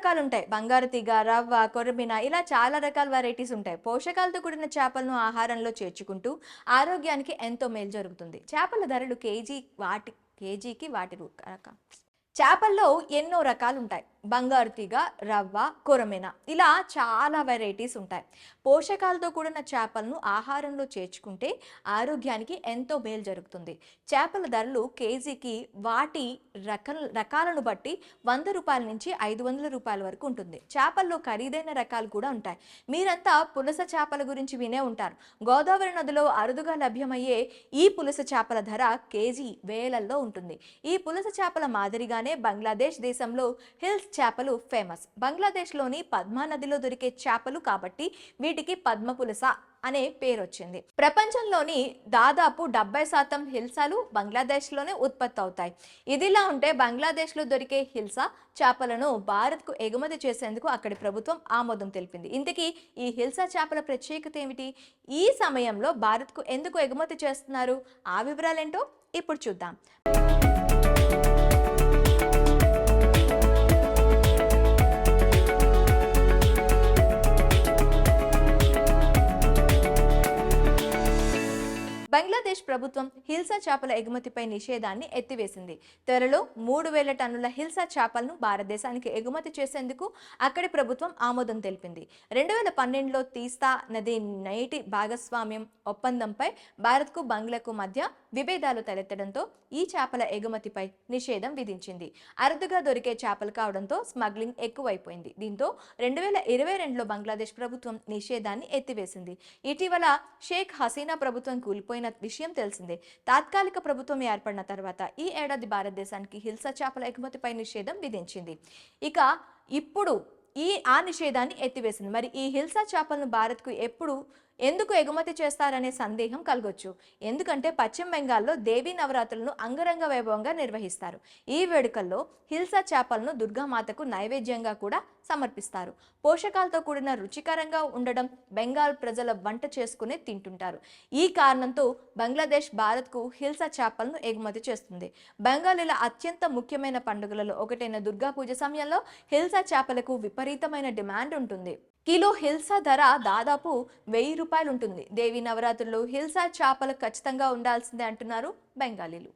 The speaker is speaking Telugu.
రకాలు ఉంటాయి. బంగారు తీగ, రవ్వ, కొర్రమీన ఇలా చాలా రకాల వెరైటీస్ ఉంటాయి. పోషకాలతో కూడిన చేపలను ఆహారంలో చేర్చుకుంటూ ఆరోగ్యానికి ఎంతో మేలు జరుగుతుంది. చేపల ధరలు కేజీకి వాటి చేపల్లో ఎన్నో రకాలు ఉంటాయి. బంగారు తీగ, రవ్వ, కొరమేన ఇలా చాలా వెరైటీస్ ఉంటాయి. పోషకాలతో కూడిన చేపలను ఆహారంలో చేర్చుకుంటే ఆరోగ్యానికి ఎంతో మేలు జరుగుతుంది. చేపల ధరలు కేజీకి వాటి రకాలను బట్టి 100 రూపాయల నుంచి 500 రూపాయల వరకు ఉంటుంది. చేపల్లో ఖరీదైన రకాలు కూడా ఉంటాయి. మీరంతా పులస చేపల గురించి వినే ఉంటారు. గోదావరి నదిలో అరుదుగా లభ్యమయ్యే ఈ పులస చేపల ధర కేజీ వేలల్లో ఉంటుంది. ఈ పులస చేపల మాదిరిగానే బంగ్లాదేశ్ దేశంలో హిల్స్ చేపలు ఫేమస్. బంగ్లాదేశ్లోని పద్మా నదిలో దొరికే చేపలు కాబట్టి వీటికి పద్మ పులస అనే పేరు వచ్చింది. ప్రపంచంలోని దాదాపు 70% హిల్సాలు బంగ్లాదేశ్లోనే ఉత్పత్తి అవుతాయి. ఇదిలా ఉంటే బంగ్లాదేశ్లో దొరికే హిల్సా చేపలను భారత్కు ఎగుమతి చేసేందుకు అక్కడి ప్రభుత్వం ఆమోదం తెలిపింది. ఇంతకీ ఈ హిల్సా చేపల ప్రత్యేకత ఏమిటి? ఈ సమయంలో భారత్కు ఎందుకు ఎగుమతి చేస్తున్నారు? ఆ వివరాలేంటో ఇప్పుడు చూద్దాం. బంగ్లాదేశ్ ప్రభుత్వం హిల్సా చేపల ఎగుమతిపై నిషేధాన్ని ఎత్తివేసింది. త్వరలో 3000 టన్నుల హిల్సా చేపలను భారతదేశానికి ఎగుమతి చేసేందుకు అక్కడి ప్రభుత్వం ఆమోదం తెలిపింది. 2012లో తీస్తా నది నీటి భాగస్వామ్యం ఒప్పందంపై భారత్కు బంగ్లాకు మధ్య విభేదాలు తలెత్తడంతో ఈ చేపల ఎగుమతిపై నిషేధం విధించింది. అరుదుగా దొరికే చేపలు కావడంతో స్మగ్లింగ్ ఎక్కువైపోయింది. దీంతో 2022లో బంగ్లాదేశ్ ప్రభుత్వం నిషేధాన్ని ఎత్తివేసింది. ఇటీవల షేక్ హసీనా ప్రభుత్వం కూలిపోయిన విషయం తెలిసిందే. తాత్కాలిక ప్రభుత్వం ఏర్పడిన తర్వాత ఈ ఏడాది భారతదేశానికి హిల్సా చేపల ఎగుమతిపై నిషేధం విధించింది. ఇప్పుడు ఆ నిషేధాన్ని ఎత్తివేసింది. మరి ఈ హిల్సా చేపలను భారత్కు ఎందుకు ఎగుమతి చేస్తారనే సందేహం కలగొచ్చు. ఎందుకంటే పశ్చిమ బెంగాల్లో దేవీ నవరాత్రులను అంగరంగ వైభవంగా నిర్వహిస్తారు. ఈ వేడుకల్లో హిల్సా చేపలను దుర్గామాతకు నైవేద్యంగా కూడా సమర్పిస్తారు. పోషకాలతో కూడిన రుచికరంగా ఉండడం బెంగాల్ ప్రజల వంట చేసుకుని తింటుంటారు. ఈ కారణంతో బంగ్లాదేశ్ భారత్కు హిల్సా చేపలను ఎగుమతి చేస్తుంది. బెంగాలీల అత్యంత ముఖ్యమైన పండుగలలో ఒకటైన దుర్గా పూజ సమయంలో హిల్సా చేపలకు విపరీతమైన డిమాండ్ ఉంటుంది. కిలో హిల్సా ధర దాదాపు 1000 రూపాయలు ఉంటుంది. దేవీ నవరాత్రుల్లో హిల్సా చేపలు ఖచ్చితంగా ఉండాల్సిందే అంటున్నారు బెంగాలీలు.